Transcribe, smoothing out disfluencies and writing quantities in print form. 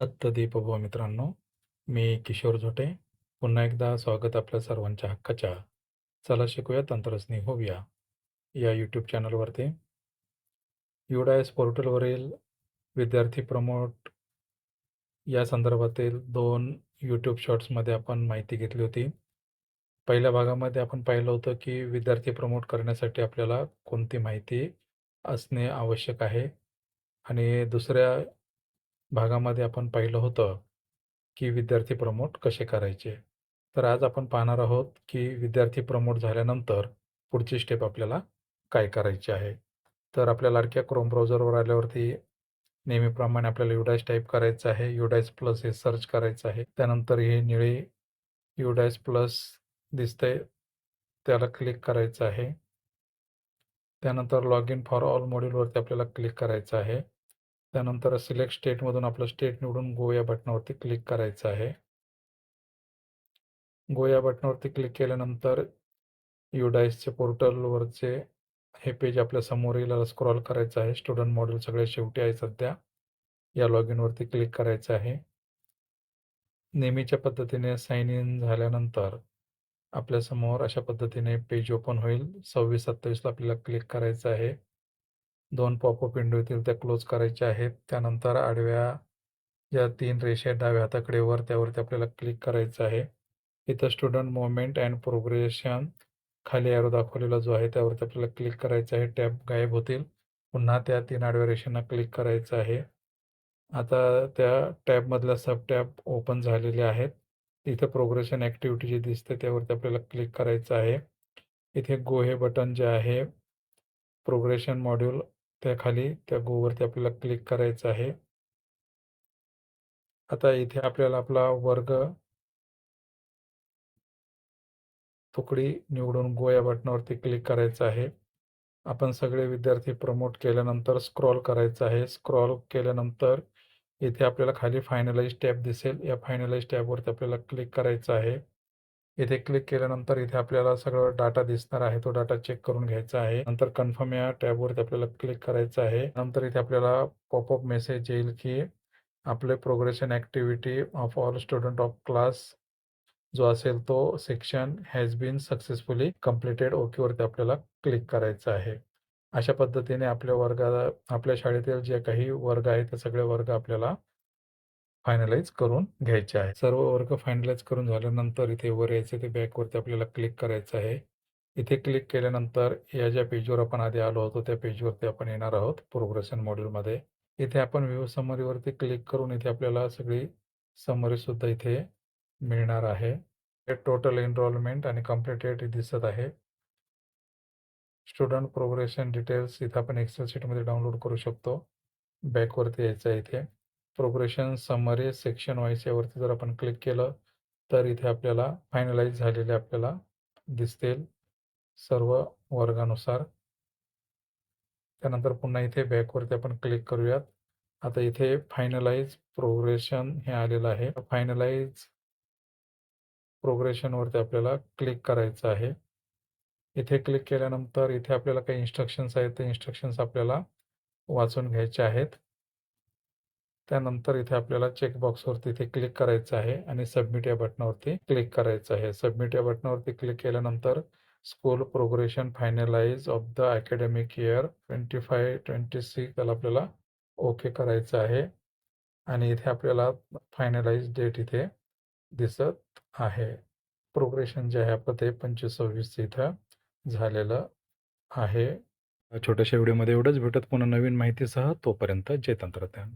दत्त दीपभव मित्रांनो, मी किशोर झोटे. पुन्हा एकदा स्वागत आपल्या सर्वांच्या हक्काच्या चला शिकूया तंत्रज्ञ होऊया या यूट्यूब चॅनलवरती. UDIS पोर्टलवरील विद्यार्थी प्रमोट या संदर्भातील 2 यूट्यूब शॉर्ट्समध्ये आपण माहिती घेतली होती. पहिल्या भागामध्ये आपण पाहिलं होतं, की विद्यार्थी प्रमोट करण्यासाठी आपल्याला कोणती माहिती असणे आवश्यक आहे आणि दुसऱ्या भागामध्ये आपण पाहिलं होतं, की विद्यार्थी प्रमोट कसे करायचे. तर आज आपण पाहणार आहोत, की विद्यार्थी प्रमोट झाल्यानंतर पुढची स्टेप आपल्याला काय करायची आहे. तर आपल्या लाडक्या क्रोम ब्राउझरवर आल्यावरती नेहमीप्रमाणे आपल्याला UDIS टाईप करायचं आहे. UDIS प्लस हे सर्च करायचं आहे. त्यानंतर हे निळे UDIS प्लस दिसतंय, त्याला क्लिक करायचं आहे. त्यानंतर लॉग इन फॉर ऑल मॉड्यूलवरती आपल्याला क्लिक करायचं आहे. त्यानंतर सिलेक्ट स्टेटमधून आपलं स्टेट निवडून गो या बटनावरती क्लिक करायचं आहे. गो या बटनावरती क्लिक केल्यानंतर UDISचे पोर्टलवरचे हे पेज आपल्या समोर येईल. स्क्रॉल करायचं आहे. स्टुडंट मॉड्यूल सगळ्यात शेवटी आहे सध्या. या लॉग इनवरती क्लिक करायचं आहे. नेहमीच्या पद्धतीने साइन इन झाल्यानंतर आपल्यासमोर अशा पद्धतीने पेज ओपन होईल. 26-27ला आपल्याला क्लिक करायचं आहे. 2 पॉपअप विंडो येतील, त्या क्लोज करायच्या आहेत. त्यानंतर आडव्या ज्या 3 रेषा आहेत डाव्या हाताकडे वर, त्यावरती आपल्याला क्लिक करायचं आहे. इथं स्टुडंट मूव्हमेंट अँड प्रोग्रेशन खाली ॲरो दाखवलेला जो आहे त्यावरती आपल्याला क्लिक करायचं आहे. टॅब गायब होतील. पुन्हा त्या 3 आडव्या रेषांना क्लिक करायचं आहे. आता त्या टॅबमधल्या सब टॅब ओपन झालेल्या आहेत. इथे प्रोग्रेशन ॲक्टिव्हिटी जी दिसते त्यावरती आपल्याला क्लिक करायचं आहे. इथे गो हे बटन जे आहे प्रोग्रेशन मॉड्यूल त्याखाली त्या गोवरती आपल्याला क्लिक करायचं आहे. आता इथे आपल्याला आपला वर्ग तुकडी निवडून गो या बटनावरती क्लिक करायचं आहे. आपण सगळे विद्यार्थी प्रमोट केल्यानंतर स्क्रॉल करायचं आहे. स्क्रॉल केल्यानंतर इथे आपल्याला खाली फायनलाइज टॅब दिसेल. या फायनलाइज टॅबवरती आपल्याला क्लिक करायचं आहे. इथे क्लिक केल्यानंतर इथे आपल्याला सगळं डाटा दिसणार आहे. तो डाटा चेक करून घ्यायचा आहे. नंतर कन्फर्म या टॅबवरती आपल्याला क्लिक करायचं आहे. नंतर इथे आपल्याला पॉपअप मेसेज येईल, की आपले progression activity of all student of class जो असेल तो section has been successfully completed. ओकेवरती आपल्याला क्लिक करायचं आहे. अशा पद्धतीने आपल्या शाळेतील जे काही वर्ग आहेत ते सगळे वर्ग आपल्याला फायनलाइज करून घ्यायचे आहे. सर्व वर्ग फायनलाइज करून झाल्यानंतर इथे वर यायचं ते बॅकवरती आपल्याला क्लिक करायचं आहे. इथे क्लिक केल्यानंतर या ज्या पेजवर आपण आधी आलो होतो त्या पेजवरती आपण येणार आहोत प्रोग्रेशन मॉड्यूलमध्ये. इथे आपण व्ह्यू समरीवरती क्लिक करून इथे आपल्याला सगळी समरीसुद्धा इथे मिळणार आहे. टोटल एनरोलमेंट आणि कंप्लीटेड दिसत आहे. स्टुडंट प्रोग्रेशन डिटेल्स इथं आपण एक्सेल शीटमध्ये डाउनलोड करू शकतो. बॅकवरती यायचं आहे इथे. प्रोग्रेशन समरी सेक्शन वाईज यावरती जर आपण क्लिक केलं तर इथे आपल्याला फायनलाइज झालेले आपल्याला दिसतील सर्व वर्गानुसार. त्यानंतर पुन्हा इथे बॅकवरती आपण क्लिक करूयात. आता इथे फायनलाइज प्रोग्रेशन हे आलेलं आहे. फायनलाइज प्रोग्रेशनवरती आपल्याला क्लिक करायचं आहे. इथे क्लिक केल्यानंतर इथे आपल्याला काही इन्स्ट्रक्शन्स आहेत, ते इन्स्ट्रक्शन्स आपल्याला वाचून घ्यायचे आहेत. त्यानंतर इथे आपल्याला चेकबॉक्सवरती इथे क्लिक करायचं आहे आणि सबमिट या बटनावरती क्लिक करायचं आहे. सबमिट या बटनावरती क्लिक केल्यानंतर school progression finalise of the academic year 25-26 त्याला आपल्याला ओके करायचं आहे आणि इथे आपल्याला फायनलाइज डेट इथे दिसत आहे. प्रोग्रेशन जे आहे आपलं ते 25-26 इथं झालेलं आहे. छोट्याशा व्हिडिओमध्ये एवढंच. भेटत पुन्हा नवीन माहितीसह. तोपर्यंत जय तंत्रज्ञान.